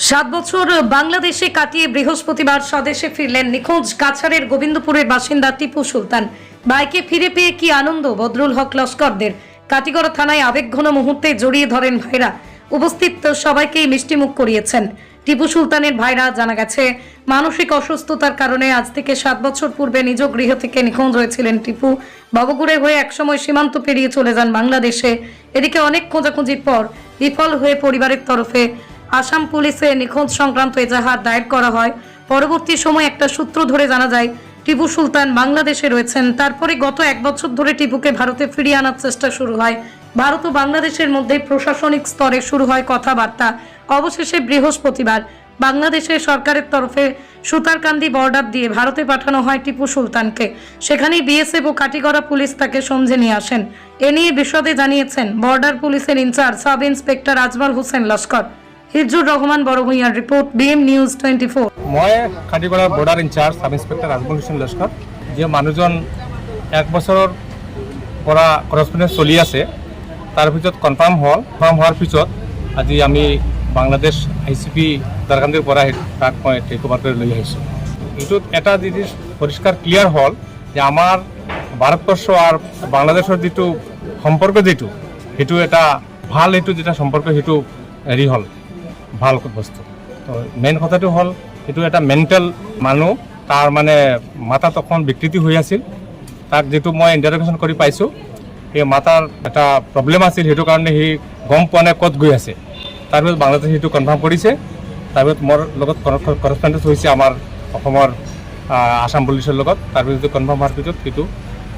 7 বছর বাংলাদেশে কাটিয়ে বৃহস্পতিবার স্বদেশে ফিরলেন নিখোঁজ কাছাড়ের গোবিন্দপুরের বাসিন্দা টিপু সুলতান। বাইকে ফিরে পেয়ে কি আনন্দ বদরুল হক লস্করদের। কাটিগড়া থানায় আবেগঘন মুহূর্তে জড়িয়ে ধরেন ভাইরা। উপস্থিত সবাইকেই মিষ্টিমুখ করিয়েছেন টিপু সুলতানের ভাইরা। জানা গেছে মানসিক অসুস্থতার কারণে আজ থেকে 7 বছর পূর্বে নিজ গৃহ থেকে নিখোঁজ হয়েছিলেন টিপু। বাবুগুড়ে হয়ে একসময় সীমান্ত পেরিয়ে চলে যান বাংলাদেশে। এদিকে অনেক খোঁজাখুঁজির পর বিফল হয়ে পরিবারের তরফে আসাম পুলিশে নিখোঁজ সংক্রান্ত এজাহার দায়ের করা হয়। পরবর্তী সময় একটা সূত্র ধরে জানা যায় টিপু সুলতান বাংলাদেশে রয়েছেন। তারপরে গত 1 বছর ধরে টিপুকে ভারতে ফিরিয়ে আনার চেষ্টা শুরু হয়। ভারত ও বাংলাদেশের মধ্যে প্রশাসনিক স্তরে শুরু হয় কথাবার্তা। অবশেষে বৃহস্পতিবার বাংলাদেশের সরকারের তরফে সুতারকান্দি বর্ডার দিয়ে ভারতে পাঠানো হয় টিপু সুলতানকে। সেখানেই বিএসএফ ও কাটিগড়া পুলিশ তাকে সমঝে নিয়ে আসেন। এ নিয়ে বিশদে জানিয়েছেন বর্ডার পুলিশের incharge sub inspector Ajmal Hossain Laskar. Hizur Rahman বড়ভূঁইয়ার রিপোর্ট, BM নিউজ 24। মই Katigorah border incharge sub inspector Ajmal Hossain Laskar. যে মানুষজন 1 বছৰৰ পৰা কৰসপন্ডেন্স চলি আছে তাৰ ভিতৰত কনফাৰ্ম হওয়াৰ পিছত আজি আমি বাংলাদেশ ICP দাৰকান্দিৰ পৰা তাক মই টেক ওভাৰ কৰি লৈ আহিছোঁ। এইটোত এটা জিনিস পরিষ্কার ক্লিয়ার হল যে আমার ভারতবর্ষ আর বাংলাদেশের যেটো সম্পর্ক সেইটো এটা ভাল, এইটো যেটা সম্পর্ক সেইটো হেৰি হল ভাল বস্তু। তো মেইন কথাটো হল এইটো এটা মেণ্টেল মানুহ, তাৰ মানে মাথাত অকণ বিকৃতি হৈ আছিল। তাক যেটো মই ইণ্টাৰগেশ্যন কৰি পাইছোঁ সেই মাথাৰ এটা প্ৰব্লেম আছিল, সেইটো কাৰণে সি গম পোৱা নাই ক'ত গৈ আছে। তাৰপিছত বাংলাদেশে সেইটো কনফাৰ্ম কৰিছে। তাৰপিছত মোৰ লগত কৰসপন্ডেন্স হৈছে আমাৰ অসমৰ আসাম পুলিচৰ লগত। তাৰপিছত কনফাৰ্ম হোৱাৰ পিছত সেইটো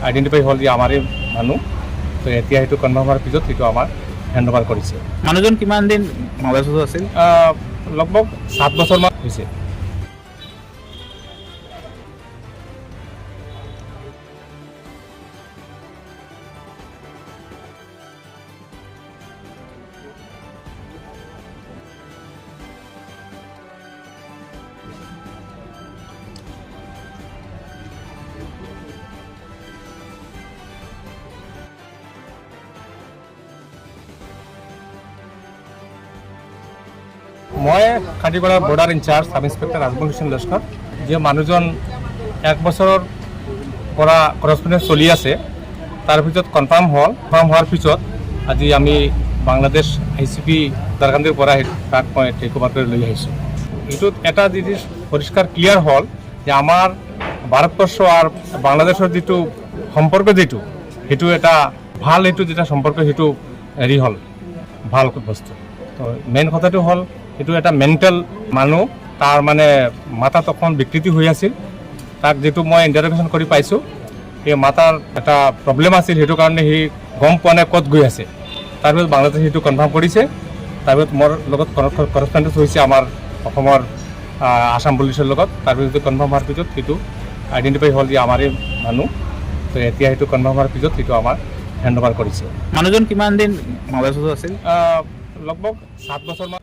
আইডেণ্টিফাই হ'ল যে আমাৰে মানুহ। তো এতিয়া সেইটো কনফাৰ্ম হোৱাৰ পিছত সেইটো আমাৰ হেণ্ড অভাৰ কৰিছে। মানুহজন কিমান দিন বাংলাদেশত আছিল? লগভগ 7 বছৰমান হৈছে। মই Katigora border incharge sub inspector Ajmal Hossain Laskar. যে মানুষজন 1 বছৰৰ পৰা কৰসপন্ডেন্স চলি আছে তাৰ ভিতৰত কনফাৰ্ম হওয়াৰ পিছত আজি আমি বাংলাদেশ ICP দাৰকান্দিৰ পৰা তাক মই টেক ওভাৰ কৰি লৈ আহিছোঁ। এইটোত এটা জিনিস পরিষ্কার ক্লিয়ার হল যে আমার ভারতবর্ষ আর বাংলাদেশের যেটো সম্পর্ক সেইটো এটা ভাল, এইটো যেটা সম্পর্ক সেইটো হেৰি হল ভাল বস্তু। তো মেইন কথাটো হল এইটো এটা মেণ্টেল মানুহ, তাৰ মানে মাথাত অকণ বিকৃতি হৈ আছিল। তাক যেটো মই ইণ্টাৰগেশ্যন কৰি পাইছোঁ সেই মাথাৰ এটা প্ৰব্লেম আছিল, সেইটো কাৰণে সি গম পোৱা নাই ক'ত গৈ আছে। তাৰপিছত বাংলাদেশে সেইটো কনফাৰ্ম কৰিছে। তাৰপিছত মোৰ লগত কৰসপন্ডেন্স হৈছে আমাৰ অসমৰ আসাম পুলিচৰ লগত। তাৰপিছত কনফাৰ্ম হোৱাৰ পিছত সেইটো আইডেণ্টিফাই হ'ল যে আমাৰে মানুহ। তো এতিয়া সেইটো কনফাৰ্ম হোৱাৰ পিছত সেইটো আমাৰ হেণ্ড অভাৰ কৰিছে। মানুহজন কিমান দিন বাংলাদেশত আছিল? লগভগ 7 বছৰমান।